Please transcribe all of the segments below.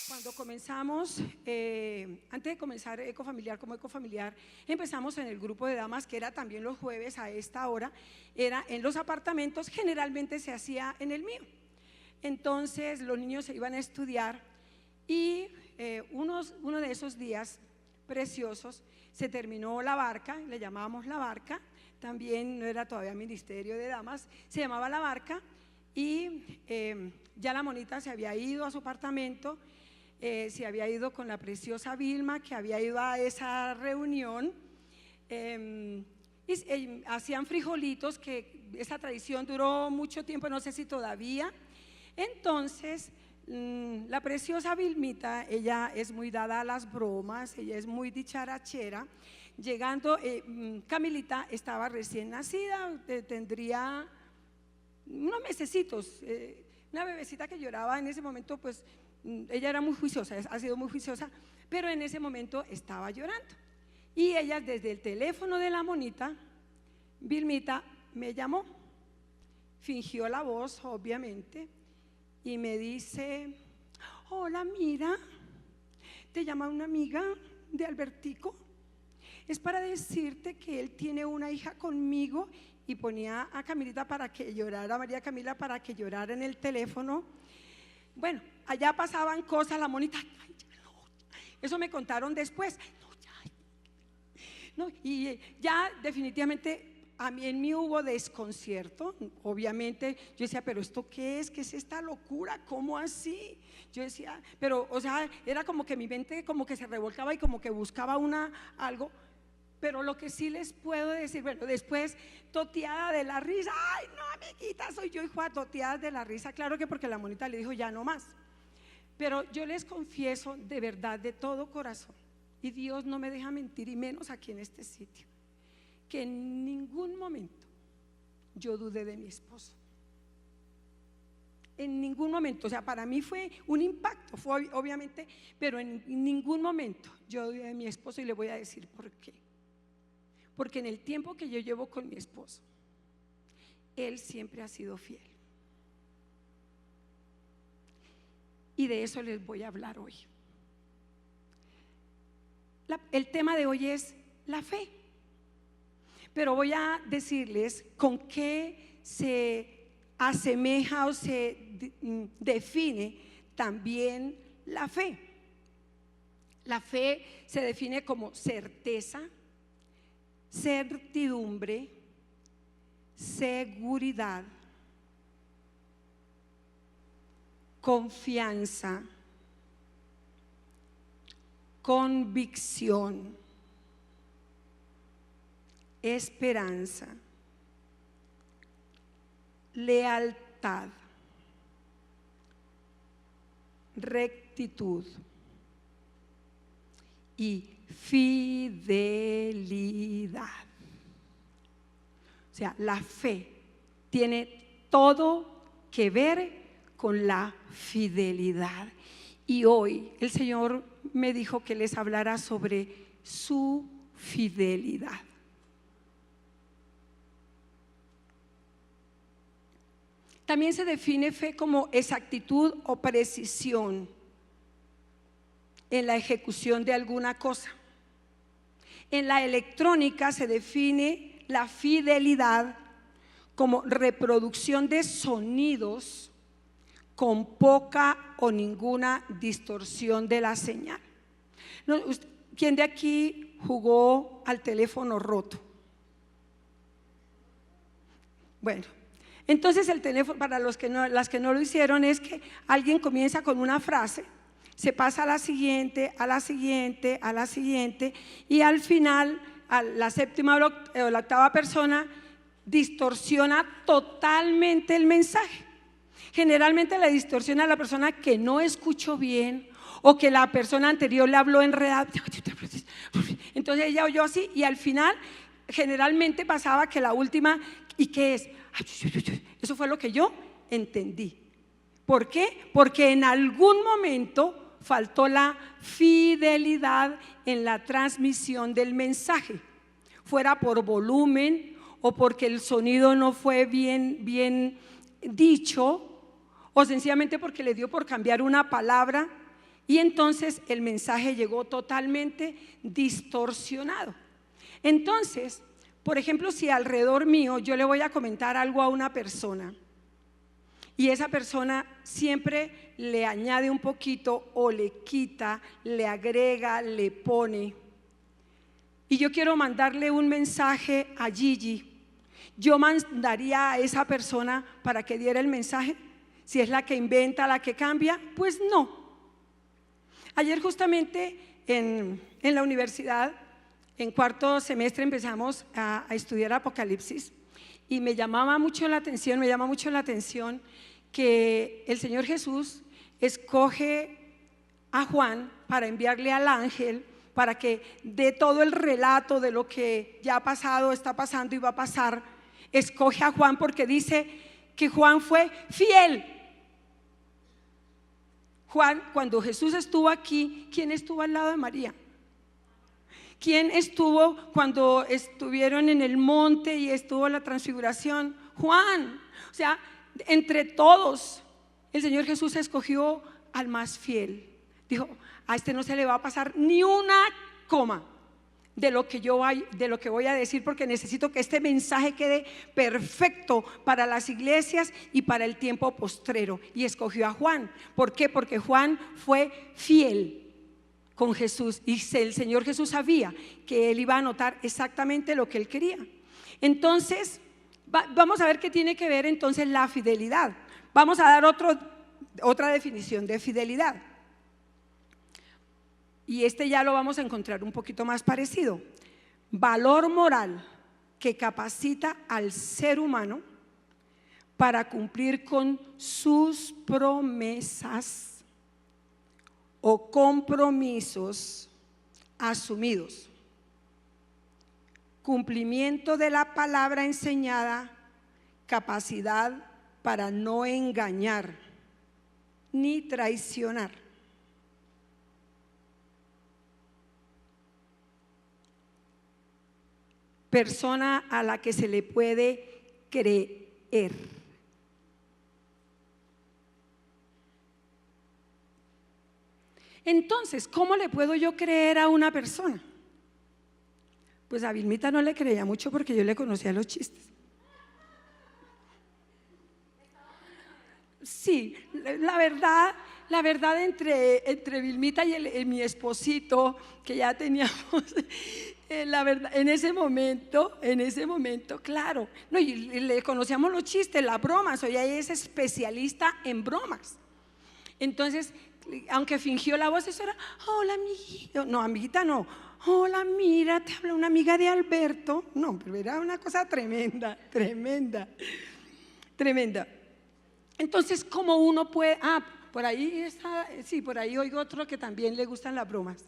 Cuando comenzamos, antes de comenzar Ecofamiliar como Ecofamiliar, empezamos en el grupo de damas, que era también los jueves a esta hora, era en los apartamentos, generalmente se hacía en el mío. Entonces los niños se iban a estudiar y uno de esos días preciosos se terminó la barca, le llamábamos la barca, también no era todavía ministerio de damas, se llamaba la barca y ya la monita se había ido a su apartamento. Se había ido con la preciosa Vilma, que había ido a esa reunión, y hacían frijolitos, que esa tradición duró mucho tiempo, no sé si todavía. Entonces la preciosa Vilmita, ella es muy dada a las bromas, ella es muy dicharachera. Llegando, Camilita estaba recién nacida, tendría unos mesecitos, una bebecita que lloraba en ese momento, pues ella era muy juiciosa, ha sido muy juiciosa, pero en ese momento estaba llorando. Y ella, desde el teléfono de la monita, Vilmita me llamó, fingió la voz, obviamente, y me dice: hola, mira, te llama una amiga de Albertico, es para decirte que él tiene una hija conmigo. Y ponía a Camilita para que llorara, a María Camila para que llorara en el teléfono. Bueno, allá pasaban cosas, la monita, ay, ya no, eso me contaron después, no, y ya definitivamente en mí hubo desconcierto, obviamente. Yo decía, pero ¿esto qué es? ¿Qué es esta locura? ¿Cómo así? Yo decía, pero, o sea, era como que mi mente como que se revolcaba y como que buscaba algo. Pero lo que sí les puedo decir, bueno, después toteada de la risa, ay no, amiguita, soy yo, hijo, toteadas de la risa, claro que porque la monita le dijo ya no más. Pero yo les confieso de verdad, de todo corazón, y Dios no me deja mentir, y menos aquí en este sitio, que en ningún momento yo dudé de mi esposo. En ningún momento, o sea, para mí fue un impacto, fue obviamente, pero en ningún momento yo dudé de mi esposo, y le voy a decir por qué. Porque en el tiempo que yo llevo con mi esposo, él siempre ha sido fiel. Y de eso les voy a hablar hoy. El tema de hoy es la fe. Pero voy a decirles con qué se asemeja o se define también la fe. La fe se define como certeza, certidumbre, seguridad, confianza, convicción, esperanza, lealtad, rectitud y fidelidad. O sea, la fe tiene todo que ver con la fidelidad. Y hoy el Señor me dijo que les hablara sobre su fidelidad. También se define fe como exactitud o precisión en la ejecución de alguna cosa. En la electrónica se define la fidelidad como reproducción de sonidos con poca o ninguna distorsión de la señal. ¿Quién de aquí jugó al teléfono roto? Bueno, entonces el teléfono, para las que no lo hicieron, es que alguien comienza con una frase, se pasa a la siguiente, a la siguiente, a la siguiente, y al final, a la séptima o la octava persona distorsiona totalmente el mensaje. Generalmente le distorsiona a la persona que no escuchó bien, o que la persona anterior le habló enredado. Entonces ella oyó así, y al final generalmente pasaba que la última, ¿y qué es? Eso fue lo que yo entendí. ¿Por qué? Porque en algún momento faltó la fidelidad en la transmisión del mensaje, fuera por volumen o porque el sonido no fue bien dicho, o sencillamente porque le dio por cambiar una palabra Y entonces el mensaje llegó totalmente distorsionado. Entonces, por ejemplo, si alrededor mío yo le voy a comentar algo a una persona y esa persona siempre le añade un poquito o le quita, le agrega, le pone, y yo quiero mandarle un mensaje a Gigi, ¿yo mandaría a esa persona para que diera el mensaje? Si es la que inventa, la que cambia, pues no. Ayer justamente en la universidad, en cuarto semestre empezamos a estudiar Apocalipsis y me llama mucho la atención que el Señor Jesús escoge a Juan para enviarle al ángel para que dé todo el relato de lo que ya ha pasado, está pasando y va a pasar. Escoge a Juan porque dice que Juan fue fiel. Juan, cuando Jesús estuvo aquí, ¿quién estuvo al lado de María? ¿Quién estuvo cuando estuvieron en el monte y estuvo la transfiguración? Juan. O sea, entre todos, el Señor Jesús escogió al más fiel. Dijo, a este no se le va a pasar ni una coma de lo que voy a decir, porque necesito que este mensaje quede perfecto para las iglesias y para el tiempo postrero. Y escogió a Juan. ¿Por qué? Porque Juan fue fiel con Jesús y el Señor Jesús sabía que él iba a anotar exactamente lo que él quería. Entonces, vamos a ver qué tiene que ver entonces la fidelidad. Vamos a dar otra definición de fidelidad. Y ya lo vamos a encontrar un poquito más parecido. Valor moral que capacita al ser humano para cumplir con sus promesas o compromisos asumidos. Cumplimiento de la palabra enseñada, capacidad para no engañar ni traicionar. Persona a la que se le puede creer. Entonces, ¿cómo le puedo yo creer a una persona? Pues a Vilmita no le creía mucho porque yo le conocía los chistes. Sí, la verdad entre Vilmita y mi esposito, que ya teníamos, la verdad, en ese momento, claro, no, y le conocíamos los chistes, las bromas, ella es especialista en bromas. Entonces, aunque fingió la voz, eso era, hola amiguita, no, amiguita no, hola, mira, te habla una amiga de Alberto. No, pero era una cosa tremenda. Entonces, ¿cómo uno puede? Por ahí está, sí, por ahí oigo otro que también le gustan las bromas.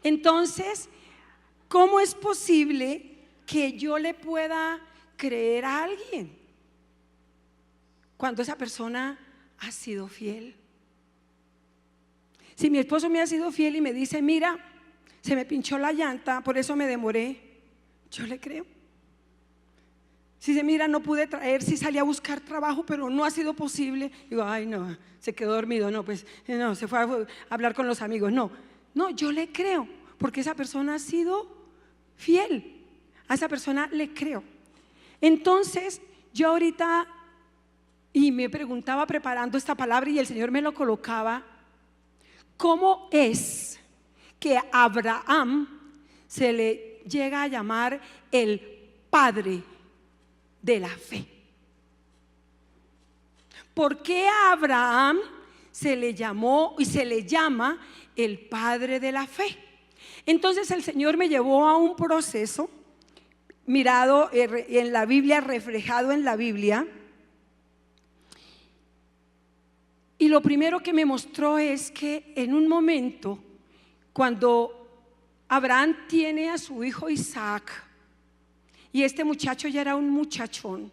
Entonces, ¿cómo es posible que yo le pueda creer a alguien cuando esa persona ha sido fiel? Si mi esposo me ha sido fiel y me dice, mira, se me pinchó la llanta, por eso me demoré, yo le creo. Si dice, mira, no pude traer, si salí a buscar trabajo, pero no ha sido posible, digo, ay no, se quedó dormido, no, pues no, se fue a hablar con los amigos, no, yo le creo, porque esa persona ha sido fiel, a esa persona le creo. Entonces, yo ahorita, y me preguntaba preparando esta palabra y el Señor me lo colocaba, ¿cómo es que a Abraham se le llega a llamar el padre de la fe? ¿Por qué a Abraham se le llamó y se le llama el padre de la fe? Entonces el Señor me llevó a un proceso mirado en la Biblia, reflejado en la Biblia, y lo primero que me mostró es que en un momento, cuando Abraham tiene a su hijo Isaac, y este muchacho ya era un muchachón,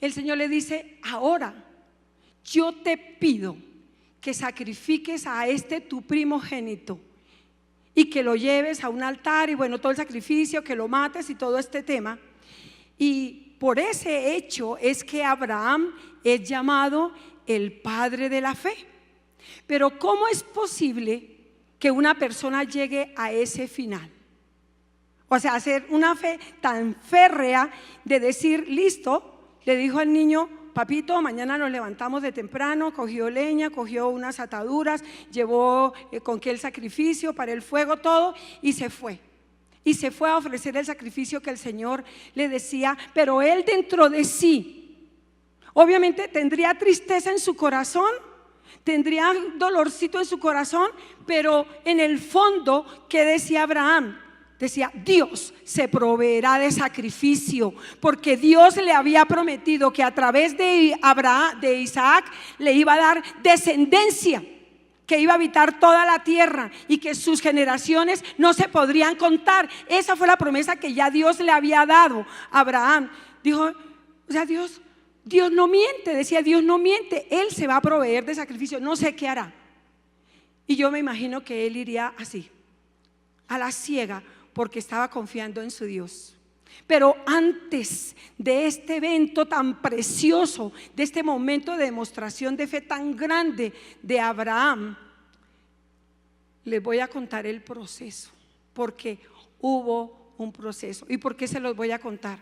el Señor le dice, ahora yo te pido que sacrifiques a este tu primogénito y que lo lleves a un altar y bueno, todo el sacrificio, que lo mates y todo este tema. Y por ese hecho es que Abraham es llamado el padre de la fe. Pero ¿cómo es posible que una persona llegue a ese final? O sea, hacer una fe tan férrea de decir, listo, le dijo al niño: papito, mañana nos levantamos de temprano, cogió leña, cogió unas ataduras, llevó con qué el sacrificio para el fuego, todo, y se fue. Y se fue a ofrecer el sacrificio que el Señor le decía, pero él dentro de sí, obviamente tendría tristeza en su corazón, tendría dolorcito en su corazón, pero en el fondo, ¿qué decía Abraham? Decía: Dios se proveerá de sacrificio, porque Dios le había prometido que a través de Abraham, de Isaac, le iba a dar descendencia, que iba a habitar toda la tierra y que sus generaciones no se podrían contar. Esa fue la promesa que ya Dios le había dado a Abraham. Dijo, o sea, Dios no miente, decía: Dios no miente, Él se va a proveer de sacrificio, no sé qué hará. Y yo me imagino que él iría así, a la ciega, porque estaba confiando en su Dios. Pero antes de este evento tan precioso, de este momento de demostración de fe tan grande de Abraham, les voy a contar el proceso, porque hubo un proceso. ¿Y por qué se los voy a contar?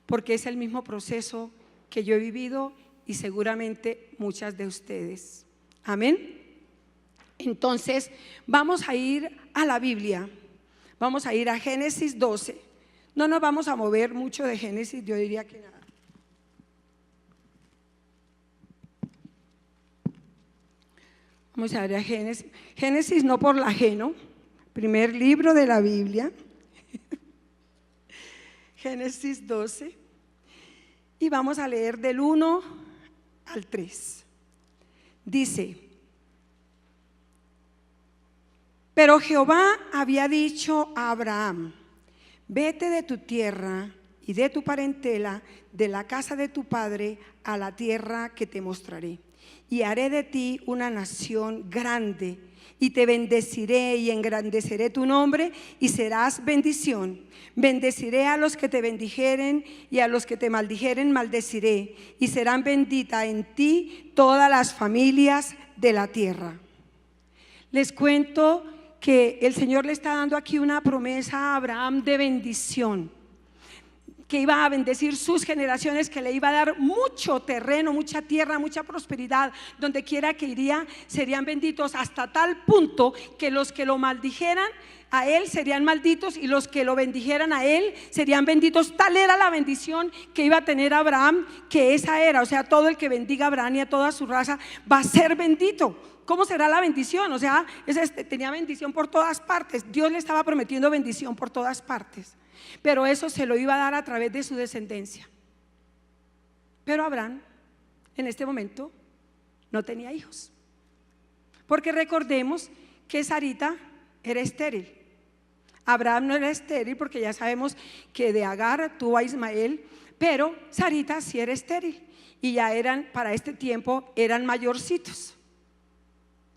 Porque es el mismo proceso que yo he vivido y seguramente muchas de ustedes. Amén. Entonces vamos a ir a la Biblia. Vamos a ir a Génesis 12. No nos vamos a mover mucho de Génesis, yo diría que nada. Vamos a ir a Génesis. Génesis no por la ajeno, primer libro de la Biblia. Génesis 12. Y vamos a leer del 1 al 3. Dice: pero Jehová había dicho a Abraham: vete de tu tierra y de tu parentela, de la casa de tu padre, a la tierra que te mostraré. Y haré de ti una nación grande, y te bendeciré y engrandeceré tu nombre, y serás bendición. Bendeciré a los que te bendijeren, y a los que te maldijeren maldeciré, y serán benditas en ti todas las familias de la tierra. Les cuento que el Señor le está dando aquí una promesa a Abraham de bendición, que iba a bendecir sus generaciones, que le iba a dar mucho terreno, mucha tierra, mucha prosperidad. Donde quiera que iría serían benditos, hasta tal punto que los que lo maldijeran a él serían malditos y los que lo bendijeran a él serían benditos. Tal era la bendición que iba a tener Abraham, que esa era, o sea, todo el que bendiga a Abraham y a toda su raza va a ser bendito. ¿Cómo será la bendición? O sea, tenía bendición por todas partes. Dios le estaba prometiendo bendición por todas partes, pero eso se lo iba a dar a través de su descendencia. Pero Abraham en este momento no tenía hijos, porque recordemos que Sarita era estéril. Abraham no era estéril, porque ya sabemos que de Agar tuvo a Ismael, pero Sarita sí era estéril, y ya eran, para este tiempo, eran mayorcitos.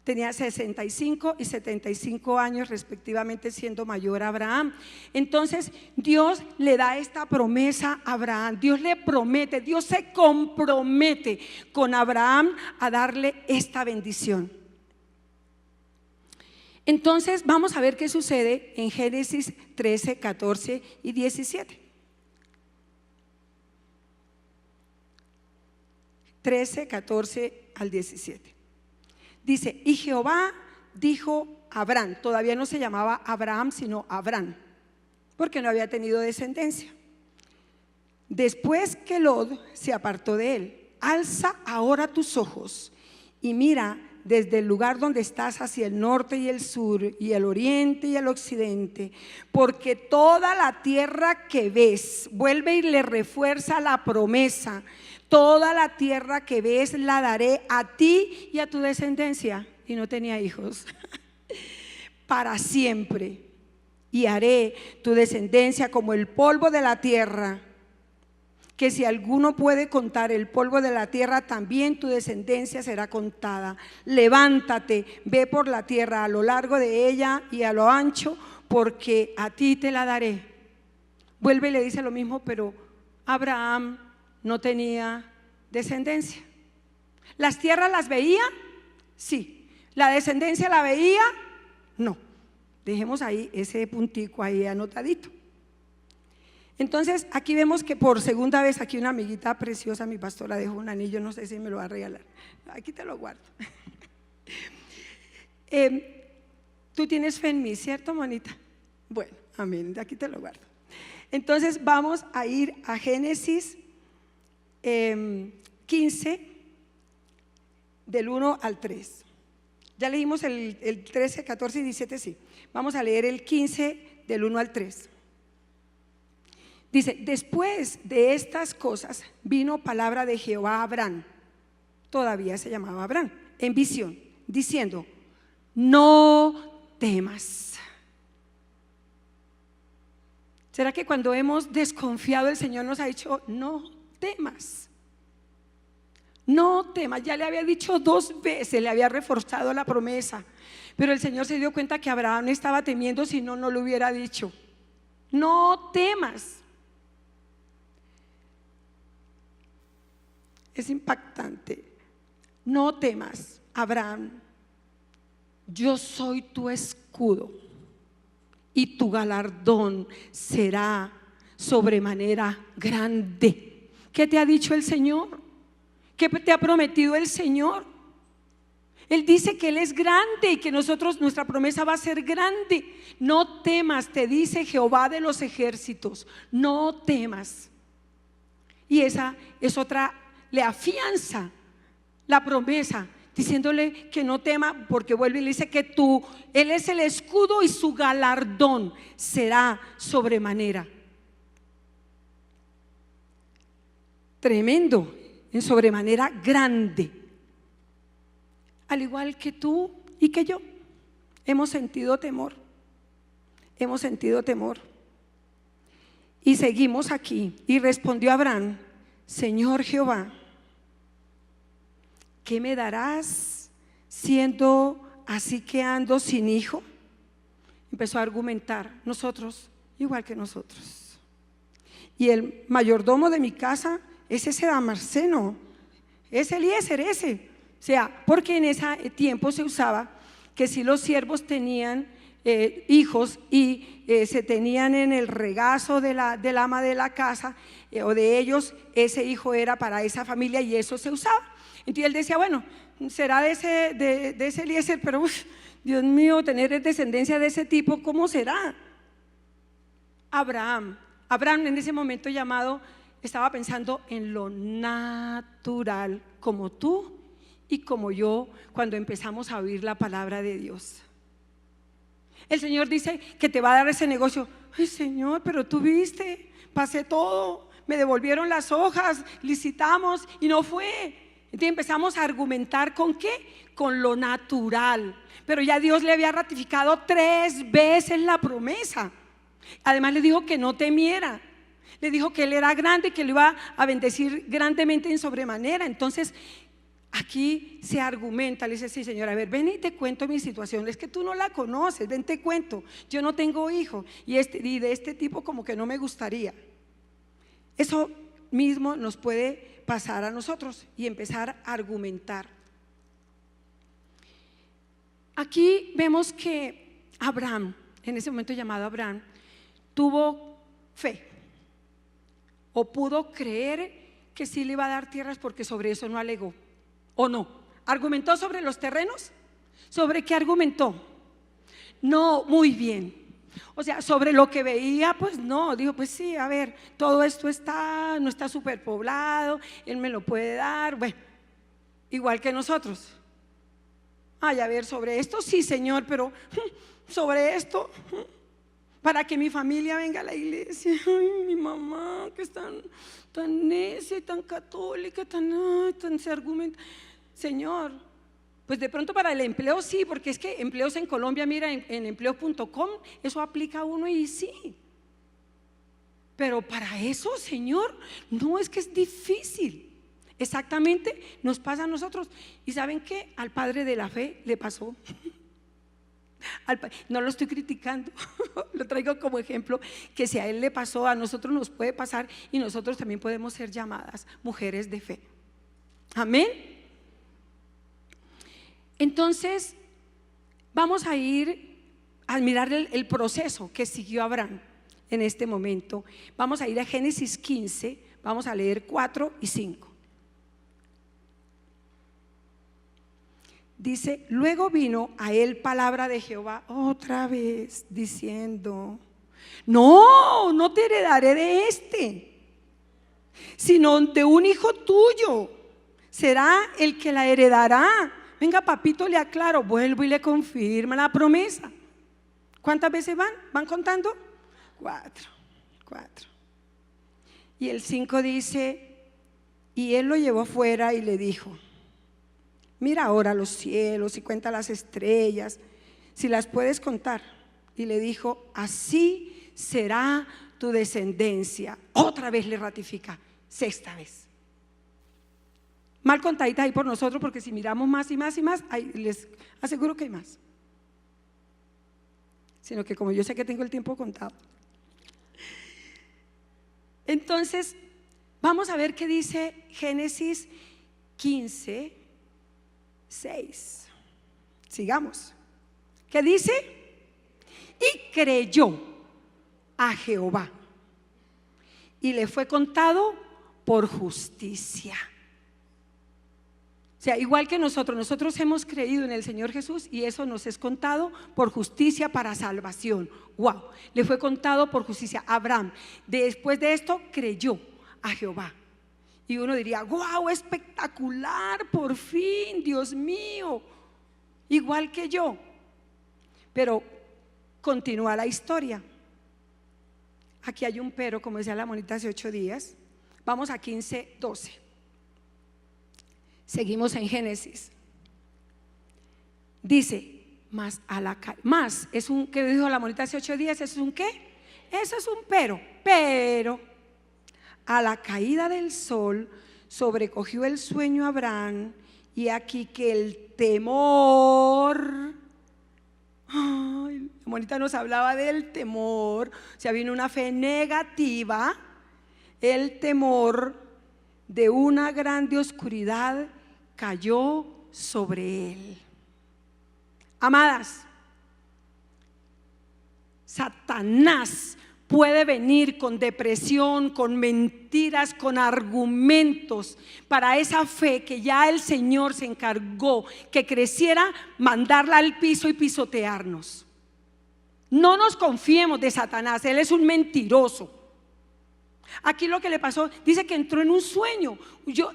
Tenía 65 y 75 años respectivamente, siendo mayor Abraham. Entonces Dios le da esta promesa a Abraham. Dios le promete, Dios se compromete con Abraham a darle esta bendición. Entonces vamos a ver qué sucede en Génesis 13, 14 y 17. 13, 14 al 17. Dice: y Jehová dijo a Abraham, todavía no se llamaba Abraham sino Abraham, porque no había tenido descendencia, después que Lot se apartó de él: alza ahora tus ojos y mira desde el lugar donde estás hacia el norte y el sur y el oriente y el occidente, porque toda la tierra que ves, vuelve y le refuerza la promesa, toda la tierra que ves la daré a ti y a tu descendencia. Y no tenía hijos. Para siempre. Y haré tu descendencia como el polvo de la tierra, que si alguno puede contar el polvo de la tierra, también tu descendencia será contada. Levántate, ve por la tierra a lo largo de ella y a lo ancho, porque a ti te la daré. Vuelve y le dice lo mismo, pero Abraham no tenía descendencia. ¿Las tierras las veía? Sí, ¿La descendencia la veía? No. Dejemos ahí ese puntico ahí anotadito. Entonces aquí vemos que por segunda vez aquí una amiguita preciosa, mi pastora dejó un anillo, no sé si me lo va a regalar. Aquí te lo guardo. Tú tienes fe en mí, ¿cierto, monita? Bueno, amén, aquí te lo guardo. Entonces vamos a ir a Génesis 15, del 1 al 3. Ya leímos el 13, 14 y 17, sí. Vamos a leer el 15 del 1 al 3. Dice: después de estas cosas vino palabra de Jehová a Abraham, todavía se llamaba Abraham, en visión, diciendo: no temas. ¿Será que cuando hemos desconfiado el Señor nos ha dicho no temas? No temas, ya le había dicho 2 veces, le había reforzado la promesa, pero el Señor se dio cuenta que Abraham estaba temiendo, si no, no lo hubiera dicho. No temas. Es impactante. No temas, Abraham, yo soy tu escudo y tu galardón será sobremanera grande. ¿Qué te ha dicho el Señor? ¿Qué te ha prometido el Señor? Él dice que Él es grande y que nuestra promesa va a ser grande. No temas, te dice Jehová de los ejércitos, no temas. Y esa es otra, le afianza la promesa, diciéndole que no tema, porque vuelve y le dice que Él es el escudo y su galardón será sobremanera. Tremendo, en sobremanera grande. Al igual que tú y que yo, hemos sentido temor. Hemos sentido temor. Y seguimos aquí. Y respondió Abraham: Señor Jehová, ¿qué me darás siendo así que ando sin hijo? Empezó a argumentar: nosotros, igual que nosotros. Y el mayordomo de mi casa es ese Damasceno, es Eliezer ese. O sea, porque en ese tiempo se usaba que si los siervos tenían hijos y se tenían en el regazo del ama de la casa o de ellos, ese hijo era para esa familia y eso se usaba. Entonces él decía: bueno, será de ese Eliezer, pero Dios mío, tener descendencia de ese tipo, ¿cómo será? Abraham en ese momento estaba pensando en lo natural, como tú y como yo, cuando empezamos a oír la palabra de Dios. El Señor dice que te va a dar ese negocio. Ay, Señor, pero tú viste, pasé todo, me devolvieron las hojas, licitamos y no fue. Entonces empezamos a argumentar ¿con qué? Con lo natural. Pero ya Dios le había ratificado 3 veces la promesa. Además le dijo que no temiera. Le dijo que Él era grande y que lo iba a bendecir grandemente en sobremanera. Entonces aquí se argumenta, le dice: sí, Señor, a ver, ven y te cuento mi situación. Es que tú no la conoces, ven, te cuento. Yo no tengo hijo y de este tipo como que no me gustaría. Eso mismo nos puede pasar a nosotros y empezar a argumentar. Aquí vemos que Abraham, en ese momento llamado Abraham, tuvo fe o pudo creer que sí le iba a dar tierras, porque sobre eso no alegó. ¿O no? ¿Argumentó sobre los terrenos? ¿Sobre qué argumentó? No, muy bien. O sea, sobre lo que veía, pues no, dijo: pues sí, a ver, todo esto no está superpoblado, Él me lo puede dar. Bueno, igual que nosotros. Ay, a ver, sobre esto sí, Señor, pero sobre esto, para que mi familia venga a la iglesia. Ay, mi mamá, que es tan necia y tan católica, tan se argumenta. Señor, pues de pronto para el empleo sí, porque es que empleos en Colombia, mira, en empleo.com, eso aplica a uno y sí. Pero para eso, Señor, no, es que es difícil. Exactamente nos pasa a nosotros. ¿Y saben qué? Al padre de la fe le pasó. No lo estoy criticando, lo traigo como ejemplo, que si a él le pasó, a nosotros nos puede pasar, y nosotros también podemos ser llamadas mujeres de fe. Amén. Entonces Vamos a ir a mirar el proceso que siguió Abraham en este momento. Vamos a ir a Génesis 15, vamos a leer 4 y 5. Dice: luego vino a él palabra de Jehová otra vez, diciendo: no te heredaré de este, sino de un hijo tuyo será el que la heredará. Venga, papito, le aclaro, vuelvo y le confirma la promesa. ¿Cuántas veces van? ¿Van contando? 4. Y el 5 dice: y él lo llevó fuera y le dijo: mira ahora los cielos y cuenta las estrellas, si las puedes contar. Y le dijo: así será tu descendencia. Otra vez le ratifica, 6ª vez. Mal contadita ahí por nosotros, porque si miramos más y más y más, ahí les aseguro que hay más. Sino que como yo sé que tengo el tiempo contado. Entonces, vamos a ver qué dice Génesis 15, 6. Sigamos. ¿Qué dice? Y creyó a Jehová y le fue contado por justicia. O sea, igual que nosotros hemos creído en el Señor Jesús y eso nos es contado por justicia para salvación. Wow, le fue contado por justicia. Abraham, después de esto, creyó a Jehová. Y uno diría: wow, espectacular, por fin, Dios mío, igual que yo. Pero continúa la historia. Aquí hay un pero, como decía la monita hace 8 días. Vamos a 15, 12. Seguimos en Génesis. Dice: más es un, que dijo la monita hace 8 días, ¿eso es un qué? Eso es un pero a la caída del sol sobrecogió el sueño a Abraham, y aquí que el temor, ay, la monita nos hablaba del temor, o sea, vino una fe negativa, el temor de una grande oscuridad cayó sobre él. Amadas, Satanás puede venir con depresión, con mentiras, con argumentos para esa fe que ya el Señor se encargó que creciera, mandarla al piso y pisotearnos. No nos confiemos de Satanás, él es un mentiroso. Aquí lo que le pasó, dice que entró en un sueño.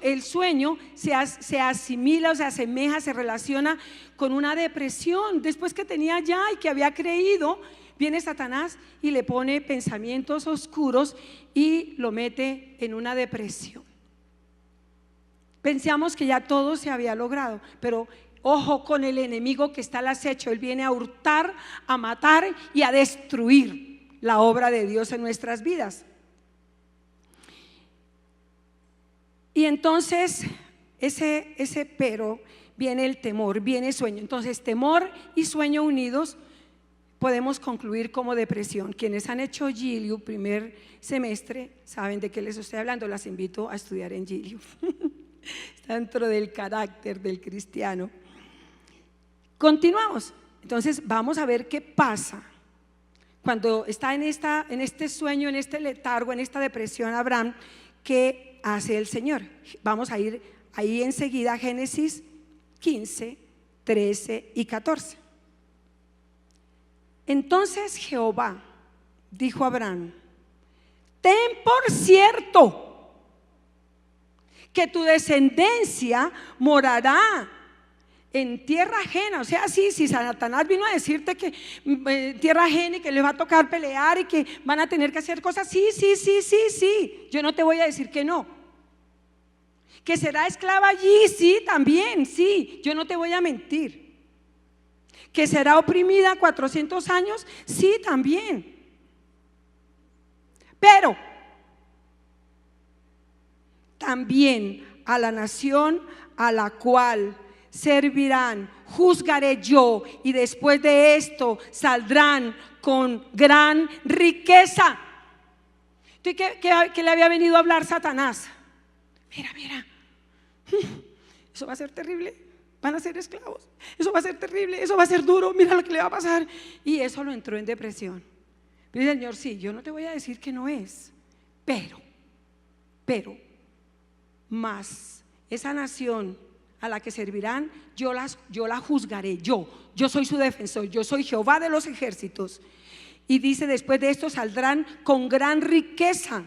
El sueño se asimila o se asemeja, se relaciona con una depresión. Después que tenía ya y que había creído, viene Satanás y le pone pensamientos oscuros y lo mete en una depresión. Pensamos que ya todo se había logrado, pero ojo con el enemigo que está al acecho. Él viene a hurtar, a matar y a destruir la obra de Dios en nuestras vidas. Y entonces ese pero viene el temor, viene el sueño. Entonces temor y sueño unidos podemos concluir como depresión. Quienes han hecho Giliu primer semestre saben de qué les estoy hablando. Las invito a estudiar en Giliu. Está dentro del carácter del cristiano. Continuamos. Entonces vamos a ver qué pasa cuando está en este sueño, en este letargo, en esta depresión. Abraham, ¿qué hace el Señor? Vamos a ir ahí enseguida a Génesis 15, 13 y 14. Entonces Jehová dijo a Abraham: ten por cierto que tu descendencia morará en tierra ajena. O sea, si Satanás vino a decirte que tierra ajena y que les va a tocar pelear y que van a tener que hacer cosas, sí, yo no te voy a decir que no. Que será esclava allí, sí, también, sí, yo no te voy a mentir. Que será oprimida 400 años, sí, también. Pero también a la nación a la cual servirán, juzgaré yo, y después de esto saldrán con gran riqueza. ¿Qué le había venido a hablar Satanás? Mira, eso va a ser terrible. van a ser esclavos, eso va a ser terrible, eso va a ser duro, mira lo que le va a pasar. Y eso lo entró en depresión. Pero el Señor, sí, yo no te voy a decir que no es, pero, más esa nación a la que servirán, yo la juzgaré, yo soy su defensor, yo soy Jehová de los ejércitos. Y dice, después de esto saldrán con gran riqueza,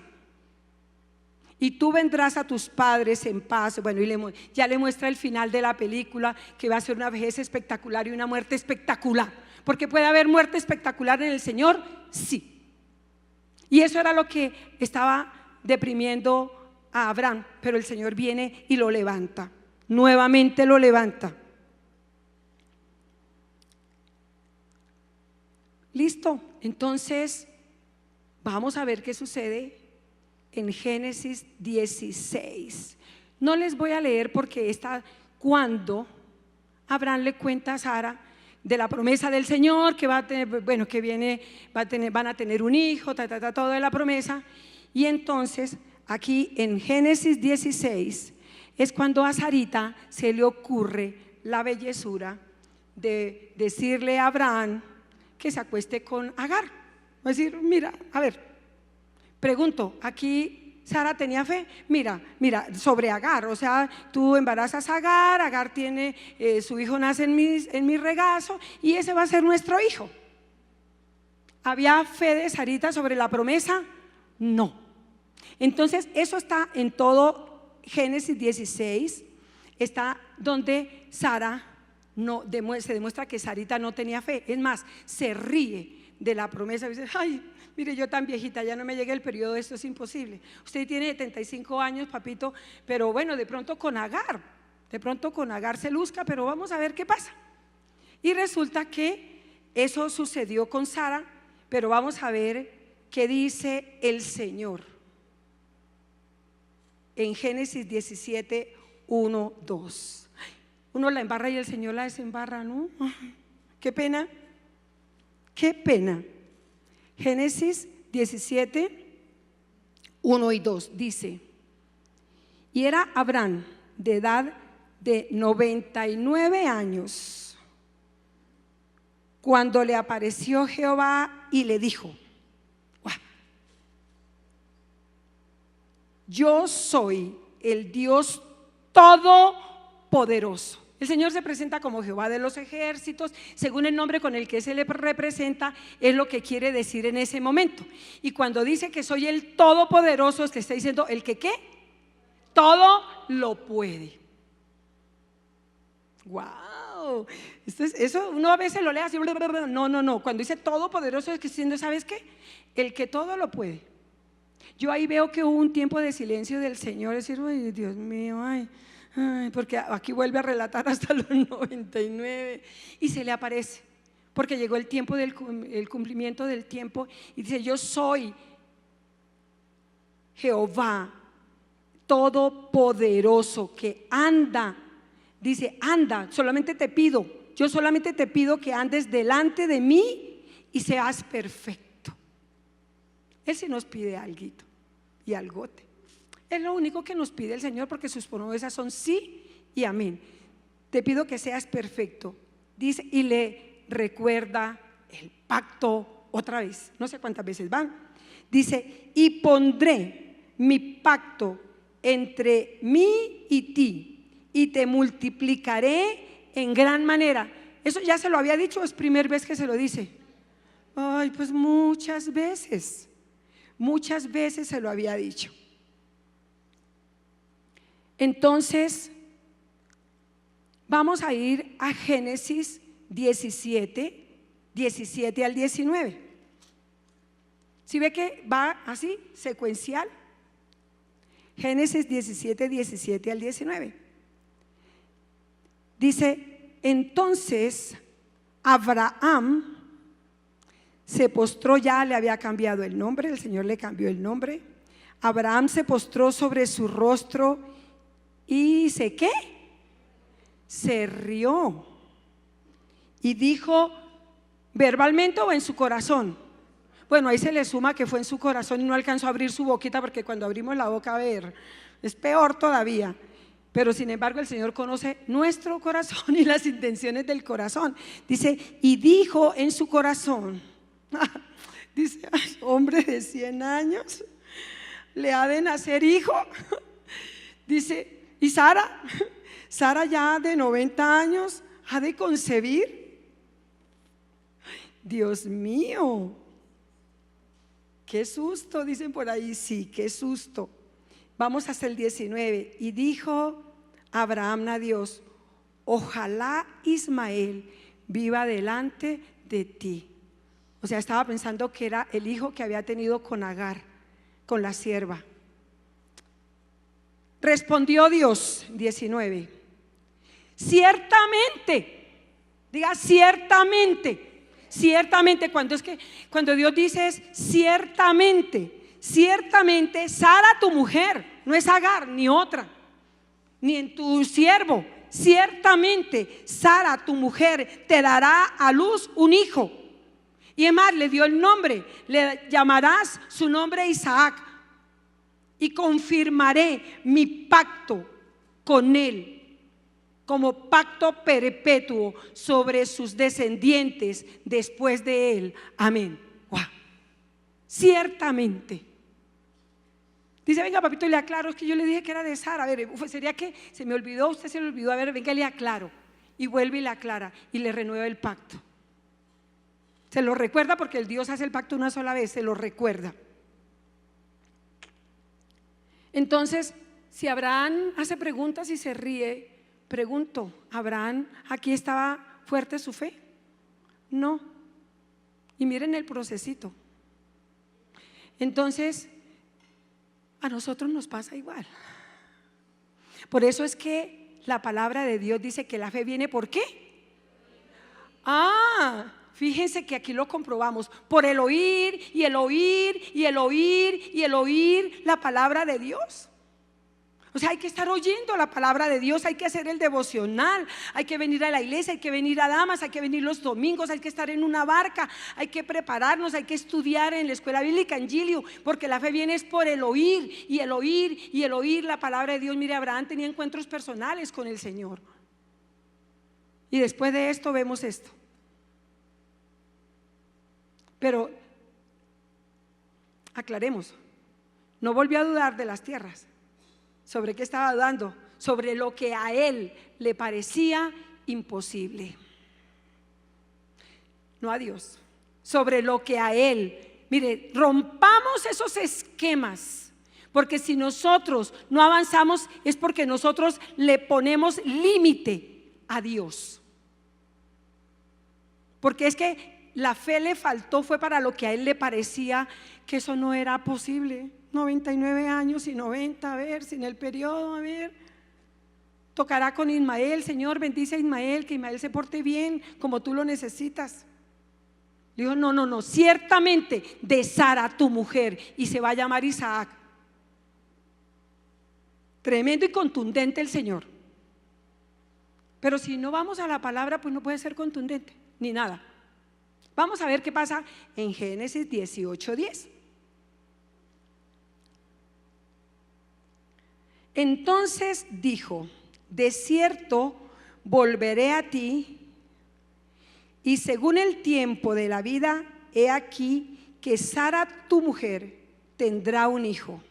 y tú vendrás a tus padres en paz. Bueno, y ya le muestra el final de la película, que va a ser una vejez espectacular y una muerte espectacular. Porque puede haber muerte espectacular en el Señor, sí. Y eso era lo que estaba deprimiendo a Abraham, pero el Señor viene y lo levanta, nuevamente lo levanta. Listo, entonces vamos a ver qué sucede en Génesis 16. No les voy a leer porque está cuando Abraham le cuenta a Sara de la promesa del Señor, que va a tener, bueno, que viene, van a tener un hijo, todo de la promesa. Y entonces aquí en Génesis 16 es cuando a Sarita se le ocurre la bellezura de decirle a Abraham que se acueste con Agar. Va a decir, mira, a ver, pregunto, aquí Sara tenía fe, mira, sobre Agar, o sea, tú embarazas a Agar, Agar tiene, su hijo nace en mi regazo y ese va a ser nuestro hijo. ¿Había fe de Sarita sobre la promesa? No. Entonces eso está en todo Génesis 16, está donde Sara se demuestra que Sarita no tenía fe, es más, se ríe de la promesa, dice, ay, mire, yo tan viejita, ya no me llega el periodo, esto es imposible. Usted tiene 75 años, papito, pero bueno, de pronto con Agar se luzca, pero vamos a ver qué pasa. Y resulta que eso sucedió con Sara, pero vamos a ver qué dice el Señor en Génesis 17, 1, 2. Uno la embarra y el Señor la desembarra, ¿no? Qué pena, qué pena. Génesis 17, 1 y 2 dice: y era Abraham de edad de 99 años cuando le apareció Jehová y le dijo: yo soy el Dios todopoderoso. El Señor se presenta como Jehová de los ejércitos, según el nombre con el que se le representa, es lo que quiere decir en ese momento. Y cuando dice que soy el todopoderoso, te está diciendo el que ¿qué? Todo lo puede. Wow, eso uno a veces lo lee así, no, cuando dice todopoderoso es que diciendo, ¿sabes qué? El que todo lo puede. Yo ahí veo que hubo un tiempo de silencio del Señor, decir, ay, Dios mío, ay, porque aquí vuelve a relatar hasta los 99 y se le aparece, porque llegó el tiempo del cumplimiento del tiempo y dice: yo soy Jehová todopoderoso que anda, dice, anda, yo solamente te pido que andes delante de mí y seas perfecto. Él sí nos pide alguito y algote. Es lo único que nos pide el Señor, porque sus promesas son sí y amén. Te pido que seas perfecto, dice, y le recuerda el pacto otra vez, no sé cuántas veces van. Dice: y pondré mi pacto entre mí y ti, y te multiplicaré en gran manera. Eso ya se lo había dicho, es primera vez que se lo dice. Ay, pues muchas veces se lo había dicho. Entonces vamos a ir a Génesis 17, 17 al 19. ¿Sí ve que va así, secuencial? Génesis 17, 17 al 19. Dice: entonces Abraham se postró, ya le había cambiado el nombre, el Señor le cambió el nombre. Abraham se postró sobre su rostro y se rió y dijo, verbalmente o en su corazón. Bueno, ahí se le suma que fue en su corazón y no alcanzó a abrir su boquita, porque cuando abrimos la boca, a ver, es peor todavía. Pero sin embargo el Señor conoce nuestro corazón y las intenciones del corazón. Dice, y dijo en su corazón, dice, ay, hombre de 100 años, le ha de nacer hijo. Dice, y Sara ya de 90 años ha de concebir. Dios mío, qué susto, dicen por ahí. Sí, qué susto. Vamos hasta el 19. Y dijo Abraham a Dios, ojalá Ismael viva delante de ti. O sea, estaba pensando que era el hijo que había tenido con Agar, con la sierva. Respondió Dios, 19, ciertamente, diga ciertamente, ciertamente, cuando Dios dice es ciertamente, ciertamente Sara tu mujer, no es Agar ni otra, ni en tu siervo, ciertamente Sara tu mujer te dará a luz un hijo. Y además le dio el nombre, le llamarás su nombre Isaac, y confirmaré mi pacto con él como pacto perpetuo sobre sus descendientes después de él. Amén. Wow. Ciertamente. Dice, venga papito, le aclaro, es que yo le dije que era de Sara. A ver, sería que se me olvidó, usted se le olvidó. A ver, venga, le aclaro. Y vuelve y le aclara y le renueva el pacto. Se lo recuerda porque el Dios hace el pacto una sola vez, se lo recuerda. Entonces, si Abraham hace preguntas y se ríe, pregunto, ¿Abraham aquí estaba fuerte su fe? No. Y miren el procesito. Entonces, a nosotros nos pasa igual. Por eso es que la palabra de Dios dice que la fe viene ¿por qué? Fíjense que aquí lo comprobamos, por el oír y el oír y el oír y el oír la palabra de Dios. O sea, hay que estar oyendo la palabra de Dios, hay que hacer el devocional, hay que venir a la iglesia, hay que venir a Damas, hay que venir los domingos, hay que estar en una barca, hay que prepararnos, hay que estudiar en la escuela bíblica en Gilio, porque la fe viene es por el oír y el oír y el oír la palabra de Dios. Mire, Abraham tenía encuentros personales con el Señor. Y después de esto vemos esto. Pero aclaremos, no volvió a dudar de las tierras. ¿Sobre qué estaba dudando? Sobre lo que a él le parecía imposible. No a Dios, sobre lo que a él. Mire, rompamos esos esquemas, porque si nosotros no avanzamos es porque nosotros le ponemos límite a Dios. Porque es que la fe le faltó, fue para lo que a él le parecía que eso no era posible. 99 años y 90, a ver, sin el periodo, a ver. Tocará con Ismael, Señor, bendice a Ismael, que Ismael se porte bien como tú lo necesitas. Dijo, no, ciertamente de Sara tu mujer, y se va a llamar Isaac. Tremendo y contundente el Señor. Pero si no vamos a la palabra, pues no puede ser contundente, ni nada. Vamos a ver qué pasa en Génesis 18:10. Entonces dijo, de cierto volveré a ti, y según el tiempo de la vida, he aquí que Sara tu mujer tendrá un hijo.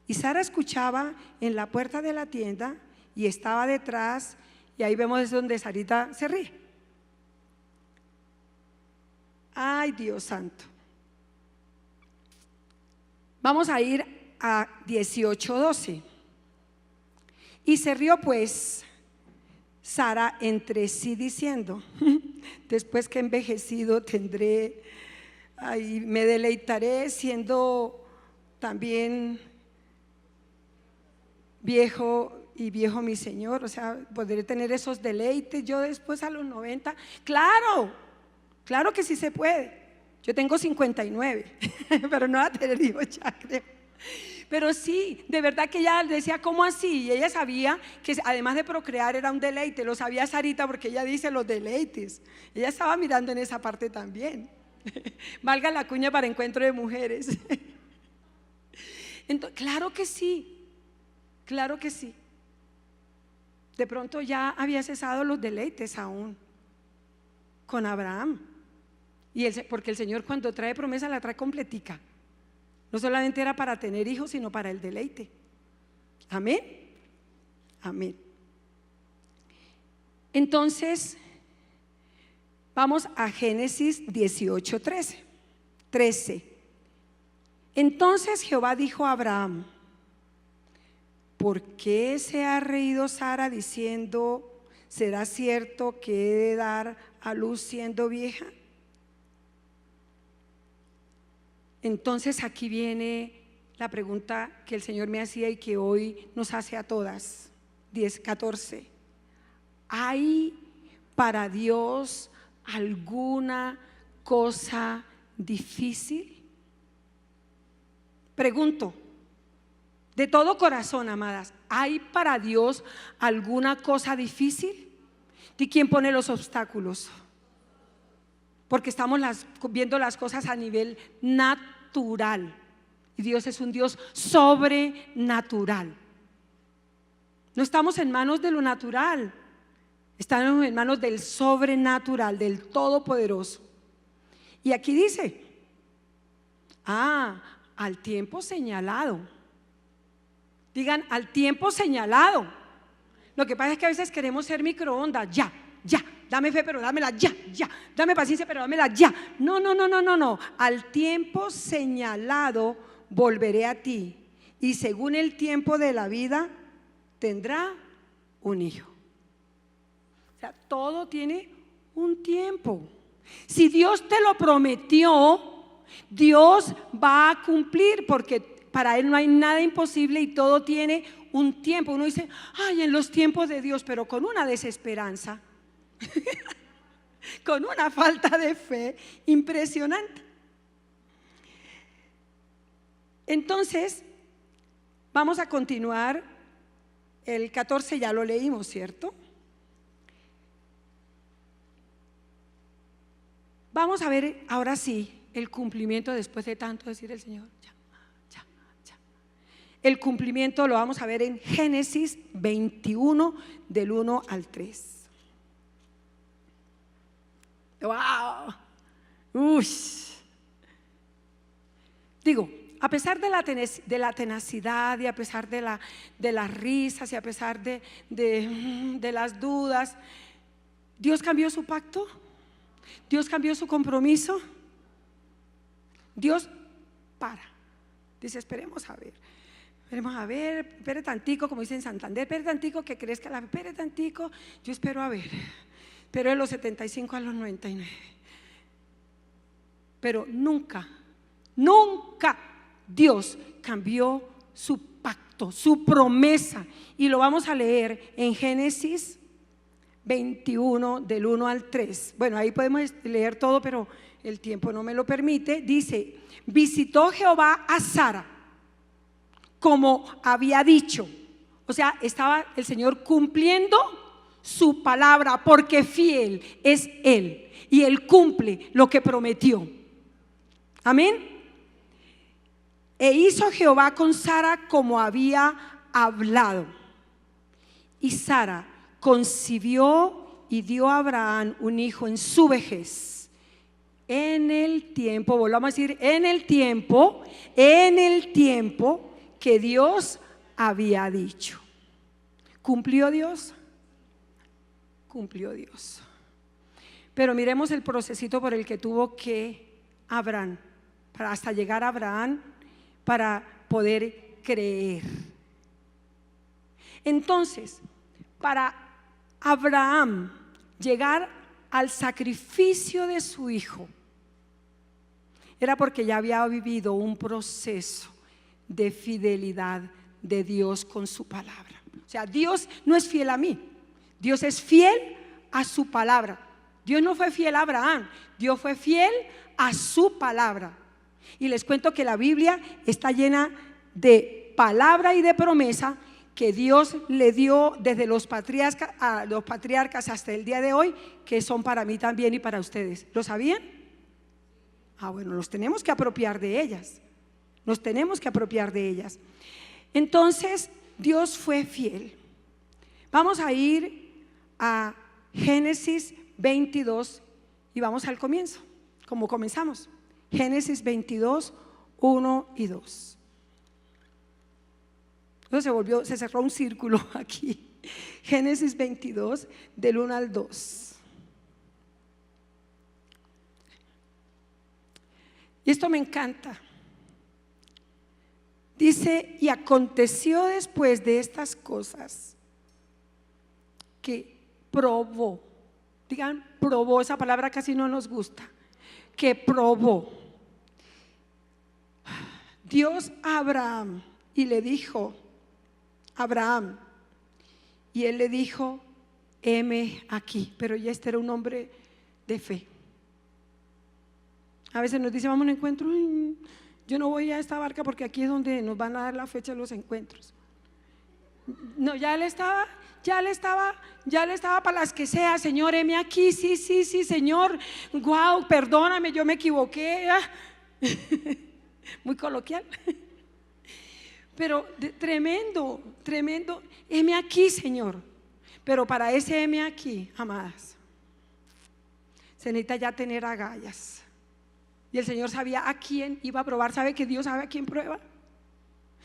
Y Sara escuchaba en la puerta de la tienda y estaba detrás, y ahí vemos donde Sarita se ríe. Ay, Dios santo. Vamos a ir a 18:12. Y se rió pues Sara entre sí diciendo, después que envejecido tendré, ay, me deleitaré siendo también viejo y viejo mi Señor. O sea, podré tener esos deleites yo después a los 90. Claro que sí se puede. Yo tengo 59, pero no va a tener hijos ya, creo. Pero sí, de verdad que ella decía, ¿cómo así? Y ella sabía que además de procrear era un deleite. Lo sabía Sarita porque ella dice los deleites. Ella estaba mirando en esa parte también. Valga la cuña para encuentro de mujeres. Entonces, claro que sí, claro que sí. De pronto ya había cesado los deleites aún con Abraham. Porque el Señor cuando trae promesa la trae completica. No solamente era para tener hijos, sino para el deleite. Amén. Amén. Entonces, vamos a Génesis 13. Entonces Jehová dijo a Abraham: ¿por qué se ha reído Sara diciendo, ¿será cierto que he de dar a luz siendo vieja? Entonces aquí viene la pregunta que el Señor me hacía y que hoy nos hace a todas. 14. ¿Hay para Dios alguna cosa difícil? Pregunto, de todo corazón, amadas, ¿hay para Dios alguna cosa difícil? ¿Y quién pone los obstáculos? Porque estamos viendo las cosas a nivel natural. Y Dios es un Dios sobrenatural. No estamos en manos de lo natural, estamos en manos del sobrenatural, del todopoderoso. Y aquí dice: al tiempo señalado. Digan, al tiempo señalado. Lo que pasa es que a veces queremos ser microondas, ya, dame fe pero dámela ya, dame paciencia pero dámela ya. No, al tiempo señalado volveré a ti, y según el tiempo de la vida tendrá un hijo. O sea, todo tiene un tiempo. Si Dios te lo prometió, Dios va a cumplir, porque para Él no hay nada imposible y todo tiene un tiempo. Uno dice, en los tiempos de Dios, pero con una desesperanza, con una falta de fe impresionante. Entonces, vamos a continuar. El 14 ya lo leímos, ¿cierto? Vamos a ver ahora sí el cumplimiento después de tanto decir el Señor. Ya. El cumplimiento lo vamos a ver en Génesis 21 del 1 al 3. ¡Wow! Digo, a pesar de la tenacidad y a pesar de las risas y a pesar de las dudas, ¿Dios cambió su pacto? ¿Dios cambió su compromiso? Dios dice, esperemos a ver, espere tantico, como dicen en Santander, espere tantico que crezca la fe, espere tantico, yo espero a ver, pero de los 75 a los 99. Pero nunca Dios cambió su pacto, su promesa, y lo vamos a leer en Génesis 21 del 1 al 3. Bueno, ahí podemos leer todo, pero el tiempo no me lo permite. Dice: visitó Jehová a Sara como había dicho. O sea, estaba el Señor cumpliendo su palabra, porque fiel es Él y Él cumple lo que prometió. Amén. E hizo Jehová con Sara como había hablado, y Sara concibió y dio a Abraham un hijo en su vejez, en el tiempo, volvamos a decir, en el tiempo que Dios había dicho. ¿Cumplió Dios? Cumplió Dios. Pero miremos el procesito por el que tuvo que Abraham, hasta llegar a Abraham, para poder creer. Entonces, para Abraham llegar al sacrificio de su hijo, era porque ya había vivido un proceso de fidelidad de Dios con su palabra. O sea, Dios no es fiel a mí, Dios es fiel a su palabra. Dios no fue fiel a Abraham, Dios fue fiel a su palabra. Y les cuento que la Biblia está llena de palabra y de promesa que Dios le dio desde los patriarcas hasta el día de hoy, que son para mí también y para ustedes. ¿Lo sabían? Bueno, nos tenemos que apropiar de ellas. Entonces, Dios fue fiel. Vamos a ir a Génesis 22 y vamos al comienzo, como comenzamos. Génesis 22, 1 y 2. Entonces se cerró un círculo aquí. Génesis 22, del 1 al 2. Y esto me encanta. Dice: y aconteció después de estas cosas que probó. Digan probó, esa palabra casi no nos gusta. Que probó Dios a Abraham y le dijo: Abraham. Y él le dijo: heme aquí. Pero ya este era un hombre de fe. A veces nos dice: vamos a un encuentro. Yo no voy a esta barca porque aquí es donde nos van a dar la fecha de los encuentros. No, ya le estaba para las que sea. Señor, heme aquí. Sí, Señor. Guau, perdóname, yo me equivoqué. Muy coloquial. Pero tremendo. Heme aquí, Señor. Pero para ese heme aquí, amadas, se necesita ya tener agallas. Y el Señor sabía a quién iba a probar. ¿Sabe que Dios sabe a quién prueba?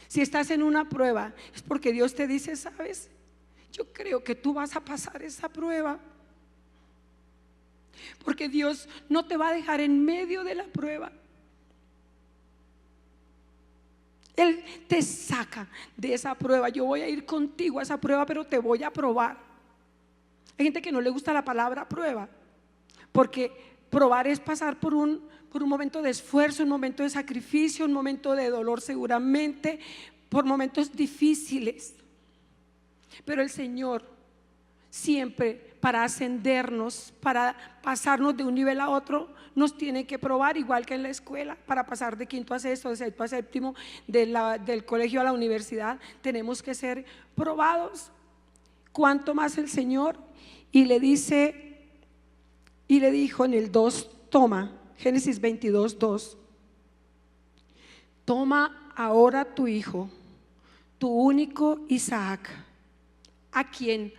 Si estás en una prueba, es porque Dios te dice: sabes, yo creo que tú vas a pasar esa prueba. Porque Dios no te va a dejar en medio de la prueba. Él te saca de esa prueba. Yo voy a ir contigo a esa prueba, pero te voy a probar. Hay gente que no le gusta la palabra prueba, porque probar es pasar por un momento de esfuerzo, un momento de sacrificio, un momento de dolor seguramente, por momentos difíciles. Pero el Señor siempre, para ascendernos, para pasarnos de un nivel a otro, nos tiene que probar, igual que en la escuela. Para pasar de quinto a sexto, de sexto a séptimo, del colegio a la universidad, tenemos que ser probados. ¿Cuánto más el Señor? Y le dijo en el 2, toma, Génesis 22, 2, toma ahora tu hijo, tu único Isaac, a quien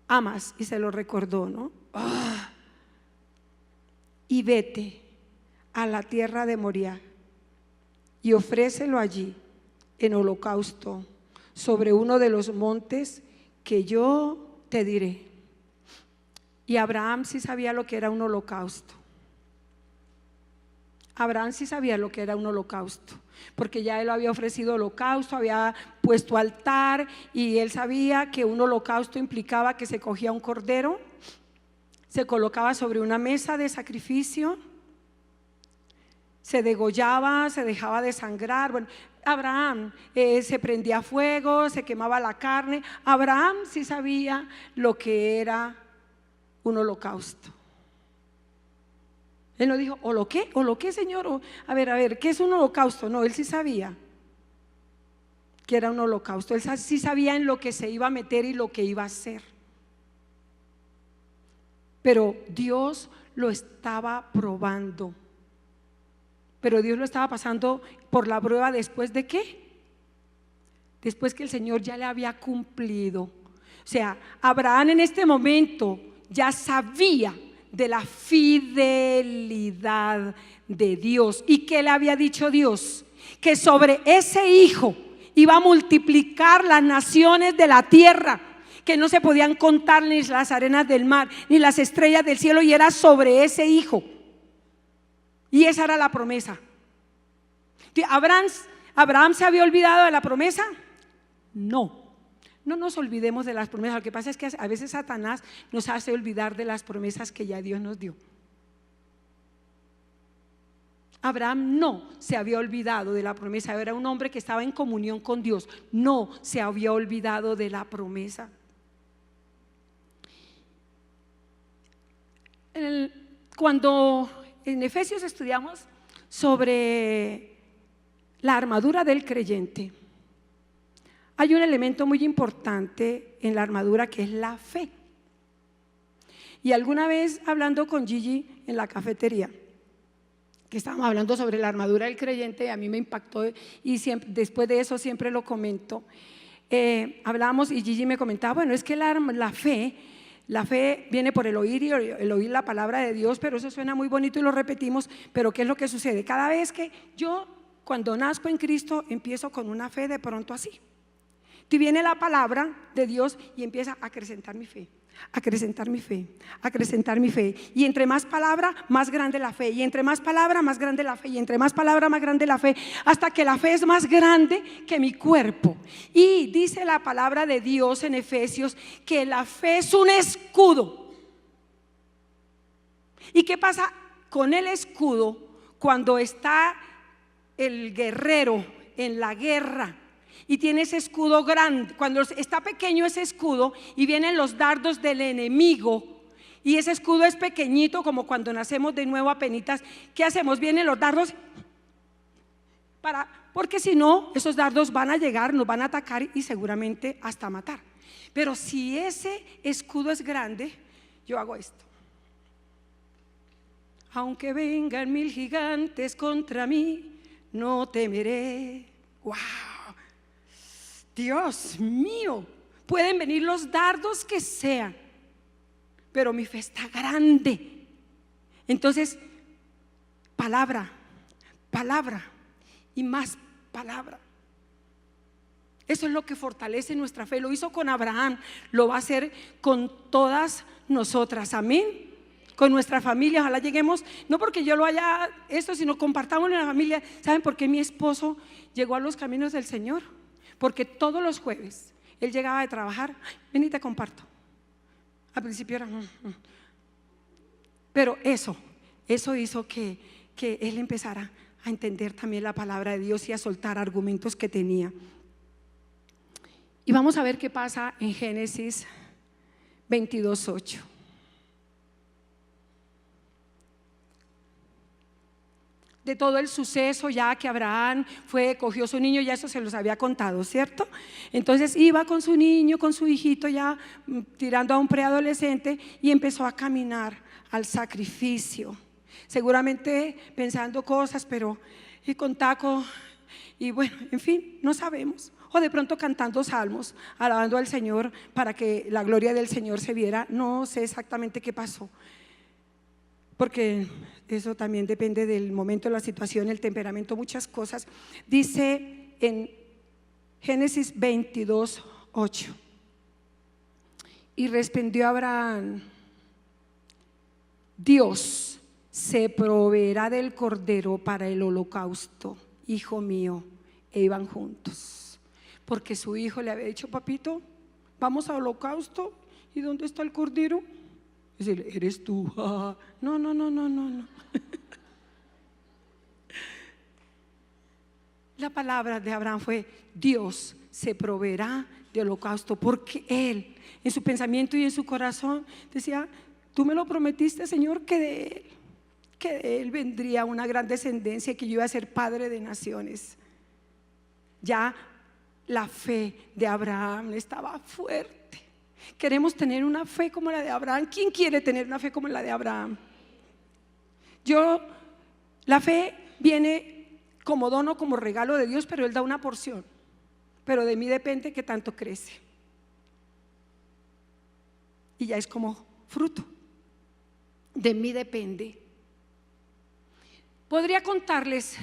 amas. Y se lo recordó, ¿no? Y vete a la tierra de Moriah y ofrécelo allí en holocausto sobre uno de los montes que yo te diré. Y Abraham sí sabía lo que era un holocausto. Abraham sí sabía lo que era un holocausto, porque ya él había ofrecido holocausto, había puesto altar, y él sabía que un holocausto implicaba que se cogía un cordero, se colocaba sobre una mesa de sacrificio, se degollaba, se dejaba desangrar. Bueno, Abraham se prendía fuego, se quemaba la carne. Abraham sí sabía lo que era un holocausto. Él no dijo: ¿o lo qué? ¿O lo qué, Señor? A ver, ¿qué es un holocausto? No, él sí sabía que era un holocausto. Él sí sabía en lo que se iba a meter y lo que iba a hacer. Pero Dios lo estaba probando. Pero Dios lo estaba pasando por la prueba. ¿Después de qué? Después que el Señor ya le había cumplido. O sea, Abraham en este momento ya sabía de la fidelidad de Dios. ¿Y qué le había dicho Dios? Que sobre ese hijo iba a multiplicar las naciones de la tierra, que no se podían contar ni las arenas del mar, ni las estrellas del cielo, y era sobre ese hijo. Y esa era la promesa. ¿Abraham se había olvidado de la promesa? No. No nos olvidemos de las promesas. Lo que pasa es que a veces Satanás nos hace olvidar de las promesas que ya Dios nos dio. Abraham no se había olvidado de la promesa. Era un hombre que estaba en comunión con Dios. No se había olvidado de la promesa. Cuando en Efesios estudiamos sobre la armadura del creyente, hay un elemento muy importante en la armadura, que es la fe. Y alguna vez, hablando con Gigi en la cafetería, que estábamos hablando sobre la armadura del creyente, a mí me impactó, y siempre, después de eso siempre lo comento. Hablamos y Gigi me comentaba, bueno, es que la fe viene por el oír y el oír la palabra de Dios, pero eso suena muy bonito y lo repetimos, pero ¿qué es lo que sucede? Cada vez que yo, cuando nazco en Cristo, empiezo con una fe de pronto así. Y viene la palabra de Dios y empieza a acrecentar mi fe, acrecentar mi fe, acrecentar mi fe. Y entre más palabra, más grande la fe. Y entre más palabra, más grande la fe. Y entre más palabra, más grande la fe. Hasta que la fe es más grande que mi cuerpo. Y dice la palabra de Dios en Efesios que la fe es un escudo. ¿Y qué pasa con el escudo cuando está el guerrero en la guerra? Y tiene ese escudo grande, cuando está pequeño ese escudo y vienen los dardos del enemigo y ese escudo es pequeñito, como cuando nacemos de nuevo apenitas, ¿qué hacemos? Vienen los dardos porque si no, esos dardos van a llegar, nos van a atacar y seguramente hasta matar. Pero si ese escudo es grande, yo hago esto. Aunque vengan 1000 gigantes contra mí, no temeré. ¡Wow! Dios mío, pueden venir los dardos que sean, pero mi fe está grande. Entonces, palabra, palabra y más palabra. Eso es lo que fortalece nuestra fe. Lo hizo con Abraham, lo va a hacer con todas nosotras. Amén. Con nuestra familia, ojalá lleguemos, no porque yo lo haya esto, sino compartamos en la familia. ¿Saben por qué mi esposo llegó a los caminos del Señor? Porque todos los jueves él llegaba de trabajar, ven y te comparto. Al principio era pero eso hizo que él empezara a entender también la palabra de Dios y a soltar argumentos que tenía. Y vamos a ver qué pasa en Génesis 22:8. De todo el suceso ya que Abraham cogió su niño, ya eso se los había contado, ¿cierto? Entonces iba con su niño, con su hijito ya tirando a un preadolescente y empezó a caminar al sacrificio, seguramente pensando cosas, pero y con taco y bueno, en fin, no sabemos. O de pronto cantando salmos, alabando al Señor para que la gloria del Señor se viera. No sé exactamente qué pasó, porque eso también depende del momento, la situación, el temperamento, muchas cosas. Dice en Génesis 22:8: y respondió Abraham: Dios se proveerá del cordero para el holocausto, hijo mío. E iban juntos, porque su hijo le había dicho: papito, vamos a holocausto, ¿y dónde está el cordero? Dice: eres tú. No. La palabra de Abraham fue: Dios se proveerá de holocausto, porque él en su pensamiento y en su corazón decía: tú me lo prometiste, Señor, que de él vendría una gran descendencia, que yo iba a ser padre de naciones. Ya la fe de Abraham estaba fuerte. Queremos tener una fe como la de Abraham. ¿Quién quiere tener una fe como la de Abraham? La fe viene como dono, como regalo de Dios, pero Él da una porción. Pero de mí depende qué tanto crece. Y ya es como fruto. De mí depende. Podría contarles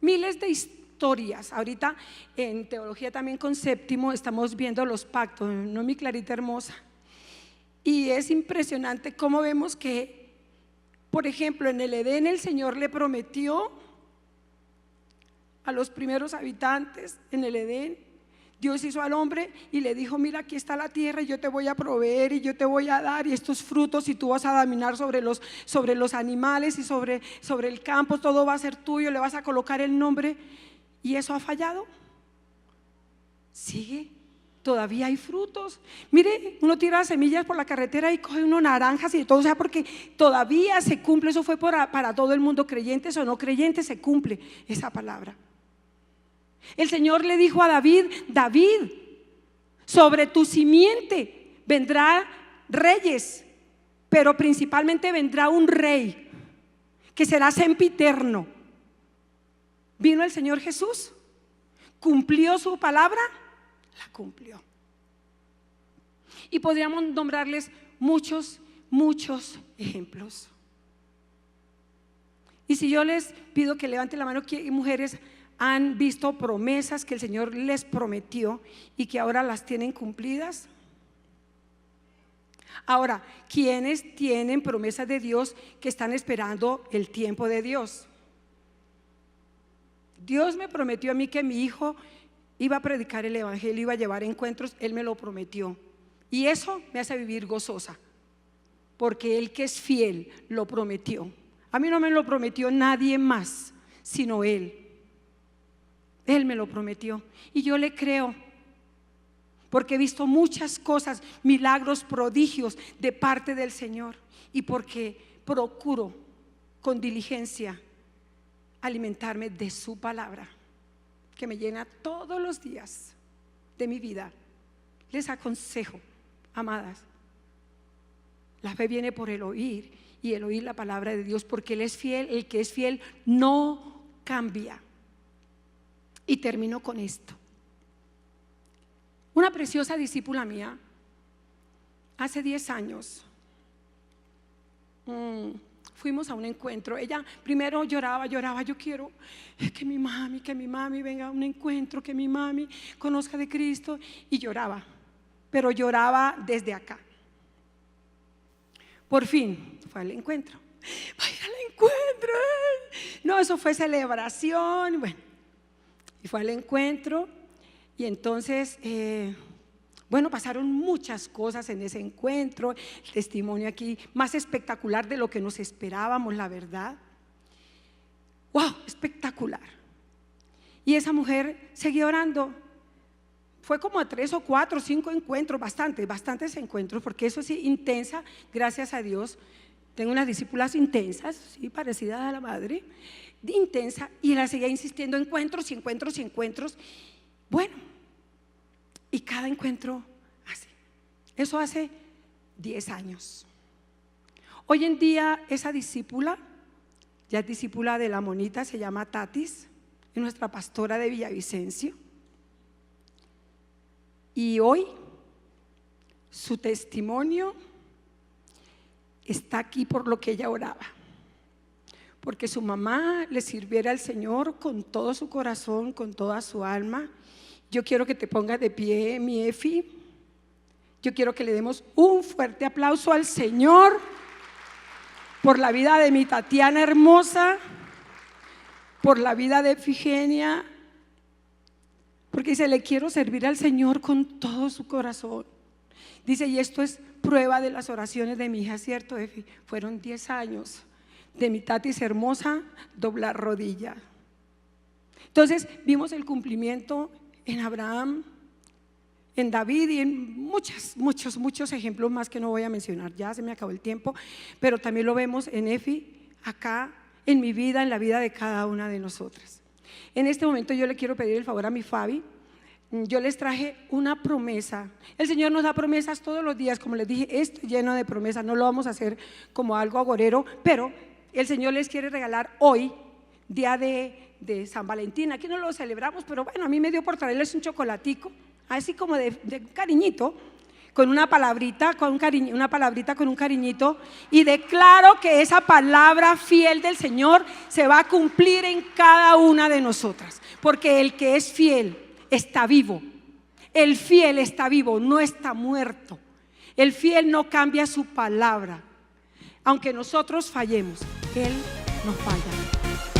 miles de historias. Ahorita en teología también con séptimo estamos viendo los pactos, ¿no, mi Clarita hermosa? Y es impresionante cómo vemos que, por ejemplo, en el Edén el Señor le prometió a los primeros habitantes en el Edén. Dios hizo al hombre y le dijo: mira, aquí está la tierra y yo te voy a proveer y yo te voy a dar y estos frutos, y tú vas a dominar sobre los animales y sobre el campo, todo va a ser tuyo, le vas a colocar el nombre. ¿Y eso ha fallado? Sigue, todavía hay frutos. Mire, uno tira semillas por la carretera y coge unos naranjas y de todo, o sea, porque todavía se cumple. Eso fue para todo el mundo, creyentes o no creyentes, se cumple esa palabra. El Señor le dijo a David: David, sobre tu simiente vendrán reyes, pero principalmente vendrá un rey que será sempiterno. Vino el Señor Jesús, cumplió su palabra la cumplió. Y podríamos nombrarles muchos ejemplos. Y si yo les pido que levanten la mano, ¿qué mujeres han visto promesas que el Señor les prometió y que ahora las tienen cumplidas? Ahora, ¿quiénes tienen promesas de Dios que están esperando el tiempo de Dios? Dios me prometió a mí que mi hijo iba a predicar el evangelio, iba a llevar encuentros, Él me lo prometió. Y eso me hace vivir gozosa, porque Él que es fiel lo prometió. A mí no me lo prometió nadie más, sino Él. Él me lo prometió y yo le creo, porque he visto muchas cosas, milagros, prodigios de parte del Señor, y porque procuro con diligencia alimentarme de su palabra, que me llena todos los días de mi vida. Les aconsejo, amadas, la fe viene por el oír, y el oír la palabra de Dios, porque Él es fiel. El que es fiel no cambia. Y termino con esto. Una preciosa discípula mía, hace 10 años, fuimos a un encuentro. Ella primero lloraba, yo quiero que mi mami venga a un encuentro, que mi mami conozca de Cristo, y lloraba, pero lloraba desde acá. Por fin fue al encuentro. Vaya al encuentro. No, eso fue celebración. Bueno, y fue al encuentro. Y entonces, bueno, pasaron muchas cosas en ese encuentro. El testimonio aquí más espectacular de lo que nos esperábamos, la verdad. ¡Wow! Espectacular. Y esa mujer seguía orando. Fue como a 3 o 4 o 5 encuentros, bastantes encuentros, porque eso sí, intensa, gracias a Dios. Tengo unas discípulas intensas, sí, parecidas a la madre, intensa, y la seguía insistiendo, encuentros y encuentros y encuentros. Bueno, y cada encuentro así. Eso hace 10 años. Hoy en día esa discípula, ya es discípula de la monita, se llama Tatis, es nuestra pastora de Villavicencio. Y hoy su testimonio está aquí por lo que ella oraba, porque su mamá le sirviera al Señor con todo su corazón, con toda su alma. Yo quiero que te pongas de pie, mi Efi. Yo quiero que le demos un fuerte aplauso al Señor por la vida de mi Tatiana hermosa, por la vida de Efigenia, porque dice, le quiero servir al Señor con todo su corazón. Dice, y esto es prueba de las oraciones de mi hija, ¿cierto, Efi? Fueron 10 años de mi Tatis hermosa doblar rodilla. Entonces vimos el cumplimiento en Abraham, en David y en muchos ejemplos más que no voy a mencionar, ya se me acabó el tiempo, pero también lo vemos en Efi, acá, en mi vida, en la vida de cada una de nosotras. En este momento yo le quiero pedir el favor a mi Fabi. Yo les traje una promesa. El Señor nos da promesas todos los días, como les dije, esto lleno de promesas. No lo vamos a hacer como algo agorero, pero el Señor les quiere regalar hoy, día de San Valentín. Aquí no lo celebramos, pero bueno, a mí me dio por traerles un chocolatico, así como de cariñito, con una palabrita, con un cariñito, y declaro que esa palabra fiel del Señor se va a cumplir en cada una de nosotras, porque el que es fiel está vivo. El fiel está vivo, no está muerto. El fiel no cambia su palabra. Aunque nosotros fallemos, Él no falla.